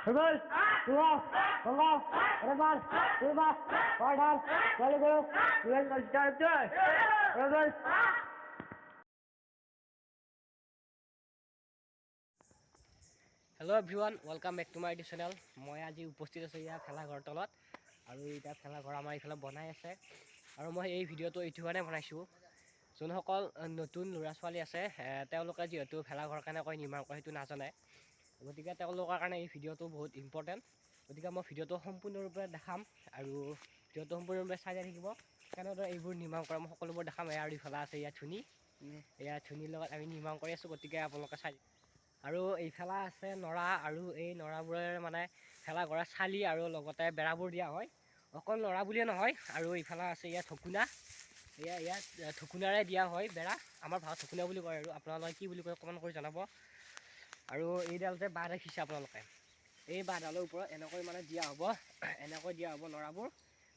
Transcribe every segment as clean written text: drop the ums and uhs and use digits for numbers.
Rebel, Rudolph, Rudolph, Rebel, Rudolph, Order, Telugu, Real Culture, Rebel. Hello everyone, welcome back to my YouTube channel. মই আজি উপস্থিত আছো ইয়া ফেলাঘৰ তলত আৰু এটা ফেলাঘৰ আমাৰ ইফালে বনাই আছে আৰু মই এই ভিডিঅটো এইটো কাৰণে বনাইছো যোনসকল নতুন ল'ৰা ছোৱালী আছে তেওঁলোকে যেহেতু ফেলাঘৰ কেনেকৈ নিৰ্মাণ কৰে সেইটো নাজানে গতিকে তেওঁলোকৰ কাৰণে এই ভিডিঅটো বহুত ইম্পৰ্টেণ্ট গতিকে মই ভিডিঅটো সম্পূৰ্ণৰূপে দেখাম আৰু ভিডিঅটো সম্পূৰ্ণৰূপে চাই থাকিব কেনেদৰে এইবোৰ নিৰ্মাণ কৰে মই সকলোবোৰ দেখাম আৰু ইফালে আছে ইয়া ধুনিৰ লগত আমি নিৰ্মাণ কৰি আছো গতিকে আপোনালোকে চাই আৰু এইফালে আছে নৰা আৰু এই নৰাবোৰে মানে ফেলাঘৰৰ চালি আৰু লগতে বেৰাবোৰ দিয়া হয় অকল নৰা বুলিয়ে নহয় আৰু এইফালে আছে ইয়াত ইয়াত ঠকুনাৰে দিয়া হয় বেৰা আমাৰ ভাষাত ঠকুনা বুলি কয় আৰু আপোনালোকে কি বুলি কয় কমেণ্ট কৰি জনাব আৰু এইডাল যে বাঁহ দেখিছে আপোনালোকে এই বাঁহডালৰ ওপৰত এনেকৈ মানে দিয়া হ'ব এনেকৈ দিয়া হ'ব নৰাবোৰ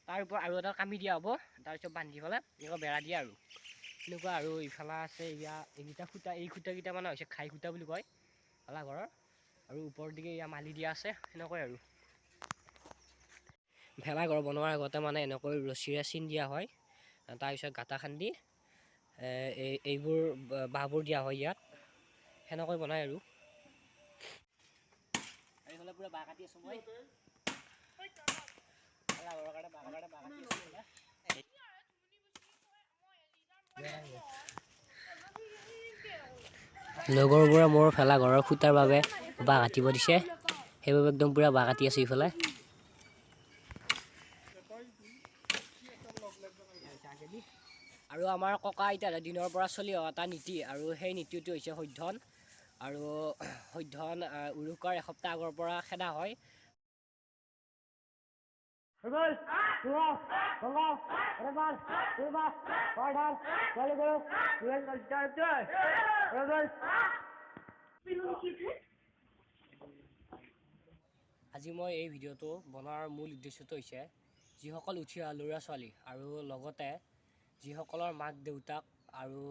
তাৰ ওপৰত আৰু এটা কামি দিয়া হ'ব তাৰপিছত বান্ধি পেলাই এনেকৈ বেৰা দিয়া আৰু এনেকুৱা আৰু ইফালে আছে এইকেইটা খুঁটা এই খুঁটাকেইটা মানে হৈছে খাই খুঁটা বুলি কয় ফেলাঘৰৰ আৰু ওপৰৰ দিকে ইয়া মালি দিয়া আছে এনেকৈ আৰু ভেলাঘৰ বনোৱাৰ আগতে মানে এনেকৈ ৰছীৰে চিন দিয়া হয় তাৰপিছত গাঁটা খান্দি এইবোৰ বাঁহবোৰ দিয়া হয় ইয়াত সেনেকৈ বনায় আৰু এইফালে পুৰা বাঁহ কাটি আছোঁ মই ফেলাঘৰৰ কাৰণে বাঁহ কাটি আছোঁ লগৰবোৰে মোৰ ফেলাঘৰৰ খুঁটাৰ বাবে বাঁহ কাটিব দিছে সেইবাবে একদম পুৰা বাঁহ কাটি আছে ইফালে আৰু আমাৰ ককা আইতাৰ দিনৰ পৰা চলি অহা এটা নীতি আৰু সেই নীতিটো হৈছে সৈধ্যন আৰু সৈধ্যন উৰুকাৰ এসপ্তাহ আগৰ পৰা খেদা হয় Rebel, Rudolph, Rudolph, Rebel, Rudolph, Order, Telugu, Real Culture, Rebel. আজি মই এই ভিডিঅ'টো বনোৱাৰ মূল উদ্দেশ্যটো হৈছে যিসকল উঠি অহা ল'ৰা ছোৱালী আৰু লগতে যিসকলৰ মাক দেউতাক আৰু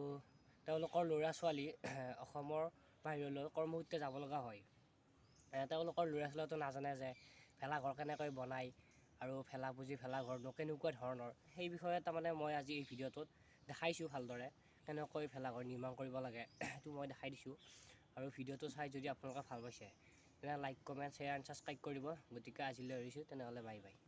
তেওঁলোকৰ ল'ৰা ছোৱালী অসমৰ বাহিৰলৈ কৰ্মসূত্ৰে যাব লগা হয় তেওঁলোকৰ ল'ৰা ছোৱালীটো নাজানে যে ভেলাঘৰ কেনেকৈ বনায় আৰু ভেলাঘৰনো কেনেকুৱা ধৰণৰ সেই বিষয়ে তাৰমানে মই আজি এই ভিডিঅ'টোত দেখাইছোঁ ভালদৰে কেনেকৈ ভেলাঘৰ নিৰ্মাণ কৰিব লাগে সেইটো মই দেখাই দিছোঁ আৰু ভিডিঅ'টো চাই যদি আপোনালোকে ভাল পাইছে তেনে like comment share and subscribe কৰিব গতিকে আজিলৈ এৰিছোঁ তেনেহ'লে বাই বাই